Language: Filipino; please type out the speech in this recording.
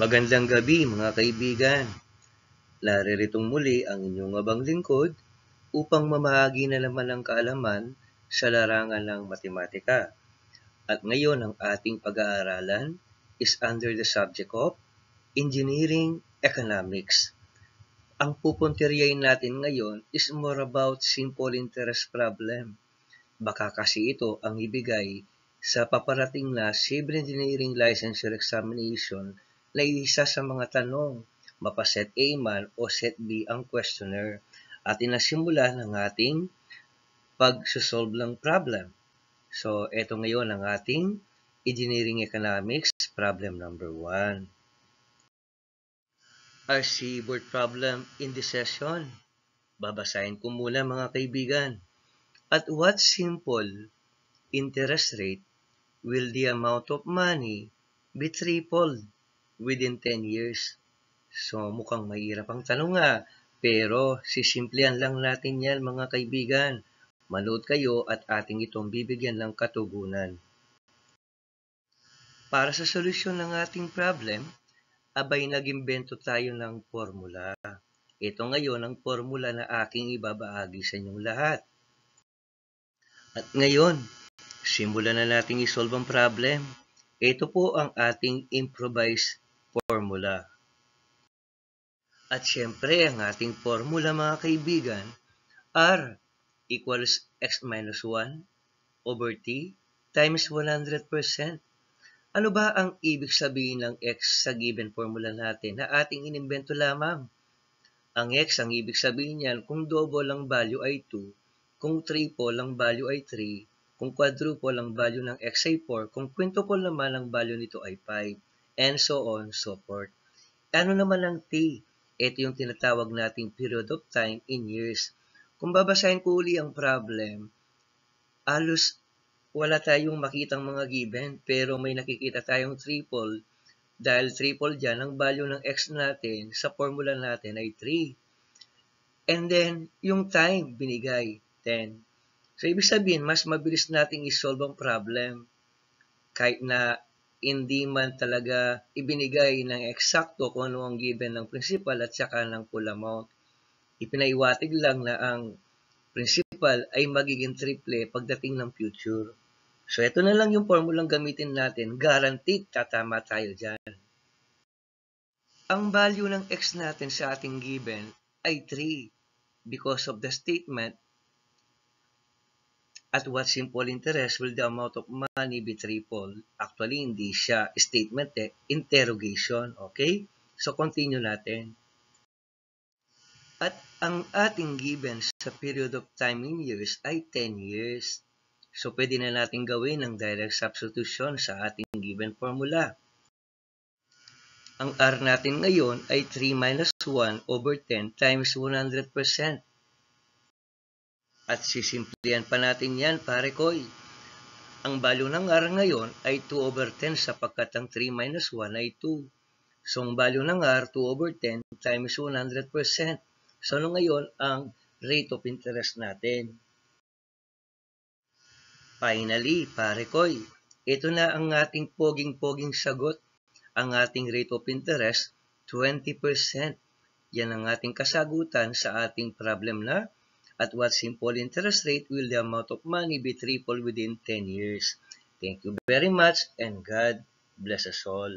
Magandang gabi mga kaibigan. Nariritong muli ang inyong abang lingkod upang mamahagi na naman ng kaalaman sa larangan ng matematika. At ngayon ang ating pag-aaralan is under the subject of Engineering Economics. Ang pupuntiryahin natin ngayon is more about simple interest problem. Baka kasi ito ang ibigay sa paparating na Civil Engineering Licensure Examination na isa sa mga tanong, mapa set A man o set B ang questionnaire. At inasimula ng ating pag-solve ng problem. So, ito ngayon ang ating Engineering Economics problem number 1. RC board problem in this session. Babasahin ko muna mga kaibigan. At what simple interest rate will the amount of money be tripled within 10 years? So, mukhang mahirap ang tanong nga, pero sisimplihan lang natin yan mga kaibigan. Manood kayo at ating itong bibigyan ng katugunan. Para sa solusyon ng ating problem, abay nag-imbento tayo ng formula. Ito ngayon ang formula na aking ibabahagi sa inyong lahat. At ngayon, simulan na natin isolve ang problem. Ito po ang ating improvised formula. At syempre, ang ating formula mga kaibigan, R equals x minus 1 over t times 100%. Ano ba ang ibig sabihin ng x sa given formula natin na ating inimbento lamang? Ang x, ang ibig sabihin niyan, kung double ang value ay 2, kung triple ang value ay 3, kung quadruple ang value ng x ay 4, kung quintuple naman ang value nito ay 5, and so on, so forth. Ano naman ang t? Ito yung tinatawag nating period of time in years. Kung babasahin ko uli ang problem, halos wala tayong makitang mga given, pero may nakikita tayong triple. Dahil triple dyan, ang value ng x natin sa formula natin ay 3. And then, yung time, binigay, 10. So, ibig sabihin, mas mabilis nating isolve ang problem. Kahit na hindi man talaga ibinigay ng eksakto kung ano ang given ng principal at saka ng full amount. Ipinaiwatig lang na ang principal ay magiging triple pagdating ng future. So, ito na lang yung formulang gamitin natin. Guaranteed, tatama tayo dyan. Ang value ng x natin sa ating given ay 3 because of the statement at what simple interest will the amount of money be tripled. Actually, hindi siya statement interrogation. Okay? So, continue natin. At ang ating given sa period of time in years ay 10 years. So, pwede na natin gawin ng direct substitution sa ating given formula. Ang R natin ngayon ay 3 minus 1 over 10 times 100%. At sisimplihan pa natin yan, pare koy. Ang value ng R ngayon ay 2 over 10 sapagkat ang 3 minus 1 ay 2. So, ang value ng R, 2 over 10 times 100%. So, ano ngayon ang rate of interest natin? Finally, pare koy, ito na ang ating poging-poging sagot. Ang ating rate of interest, 20%. Yan ang ating kasagutan sa ating problem na at what simple interest rate will the amount of money be tripled within 10 years? Thank you very much and God bless us all.